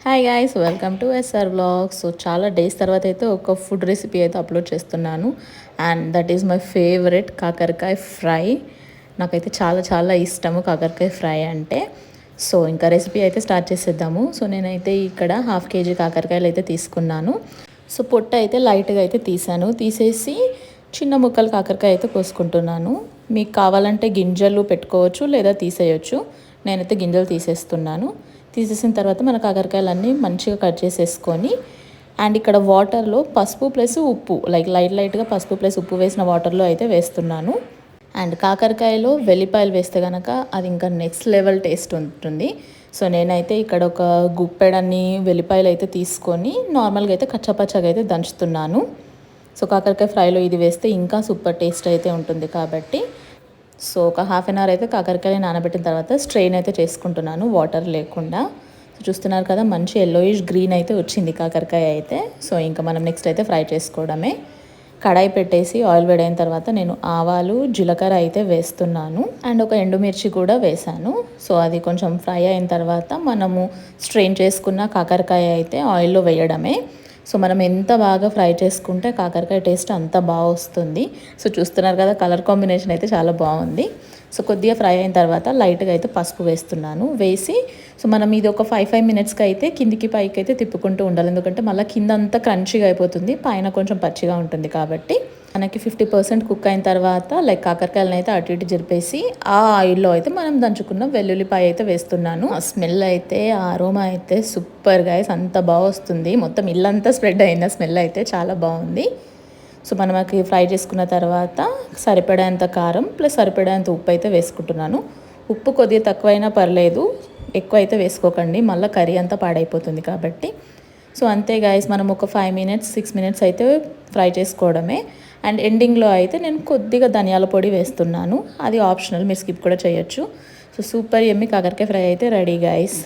Hi guys, welcome to SR vlogs. So చాలా days తర్వాత అయితే ఒక ఫుడ్ రెసిపీ అయితే అప్లోడ్ చేస్తున్నాను. And that is my favourite kakarakaya fry. నాకైతే చాలా చాలా ఇష్టము కాకరకాయ ఫ్రై అంటే. సో ఇంకా రెసిపీ అయితే స్టార్ట్ చేసేద్దాము. సో నేనైతే ఇక్కడ 1/2 kg కాకరకాయలు అయితే తీసుకున్నాను. సో పొట్ట అయితే లైట్గా అయితే తీసేసి చిన్న ముక్కలు కాకరకాయ అయితే కోసుకుంటున్నాను. మీకు కావాలంటే గింజలు పెట్టుకోవచ్చు లేదా తీసేయచ్చు. నేనైతే గింజలు తీసేస్తున్నాను. తీసేసిన తర్వాత మన కాకరకాయలన్నీ మంచిగా కట్ చేసేసుకొని అండ్ ఇక్కడ వాటర్లో పసుపు ప్లస్ ఉప్పు లైట్గా పసుపు ప్లస్ ఉప్పు వేసిన వాటర్లో అయితే వేస్తున్నాను. అండ్ కాకరకాయలో వెల్లిపాయలు వేస్తే కనుక అది ఇంకా నెక్స్ట్ లెవెల్ టేస్ట్ ఉంటుంది. సో నేనైతే ఇక్కడ ఒక గుప్పెడన్ని వెల్లిపాయలు అయితే తీసుకొని నార్మల్గా అయితే కచ్చపచ్చగా అయితే దంచుతున్నాను. సో కాకరకాయ ఫ్రైలో ఇది వేస్తే ఇంకా సూపర్ టేస్ట్ అయితే ఉంటుంది కాబట్టి. సో ఒక 1/2 అవర్ అయితే కాకరకాయ నానబెట్టిన తర్వాత స్ట్రెయిన్ అయితే చేసుకుంటున్నాను వాటర్ లేకుండా. సో చూస్తున్నారు కదా, మంచి ఎల్లోయిష్ గ్రీన్ అయితే వచ్చింది కాకరకాయ అయితే. సో ఇంకా మనం నెక్స్ట్ అయితే ఫ్రై చేసుకోవడమే. కడాయి పెట్టేసి ఆయిల్ వేడైన తర్వాత నేను ఆవాలు జీలకర్ర అయితే వేస్తున్నాను అండ్ ఒక ఎండుమిర్చి కూడా వేసాను. సో అది కొంచెం ఫ్రై అయిన తర్వాత మనము స్ట్రెయిన్ చేసుకున్న కాకరకాయ అయితే ఆయిల్లో వేయడమే. సో మనం ఎంత బాగా ఫ్రై చేసుకుంటే కాకరకాయ టేస్ట్ అంత బాగా వస్తుంది. సో చూస్తున్నారు కదా, కలర్ కాంబినేషన్ అయితే చాలా బాగుంది. సో కొద్దిగా ఫ్రై అయిన తర్వాత లైట్గా అయితే పసుపు వేస్తున్నాను. వేసి సో మనం ఇది ఒక 5 మినిట్స్కి అయితే కిందికి పైకి అయితే తిప్పుకుంటూ ఉండాలి. ఎందుకంటే మళ్ళీ కింద అంతా క్రంచీగా అయిపోతుంది, పైన కొంచెం పచ్చిగా ఉంటుంది కాబట్టి. మనకి 50% కుక్ అయిన తర్వాత కాకరకాయలను అయితే అటు ఇటు జరిపేసి ఆ ఆయిల్లో అయితే మనం దంచుకున్న వెల్లుల్లిపాయ అయితే వేస్తున్నాను. ఆ స్మెల్ అయితే, ఆ అరోమా అయితే సూపర్ గైస్, అంత బాగా వస్తుంది. మొత్తం ఇల్లంతా స్ప్రెడ్ అయింది, స్మెల్ అయితే చాలా బాగుంది. సో మనకి ఫ్రై చేసుకున్న తర్వాత సరిపడేంత కారం ప్లస్ సరిపడేంత ఉప్పు అయితే వేసుకుంటున్నాను. ఉప్పు కొద్దిగా తక్కువైనా పర్లేదు, ఎక్కువ అయితే వేసుకోకండి, మళ్ళీ కర్రీ అంతా పాడైపోతుంది కాబట్టి. సో అంతే గాయస్, మనం ఒక 6 మినిట్స్ అయితే ఫ్రై చేసుకోవడమే. అండ్ ఎండింగ్లో అయితే నేను కొద్దిగా ధనియాల పొడి వేస్తున్నాను. అది ఆప్షనల్, మీరు స్కిప్ కూడా చేయొచ్చు. సో సూపర్ యమ్మీ కాకరకాయ ఫ్రై అయితే రెడీ గాయస్.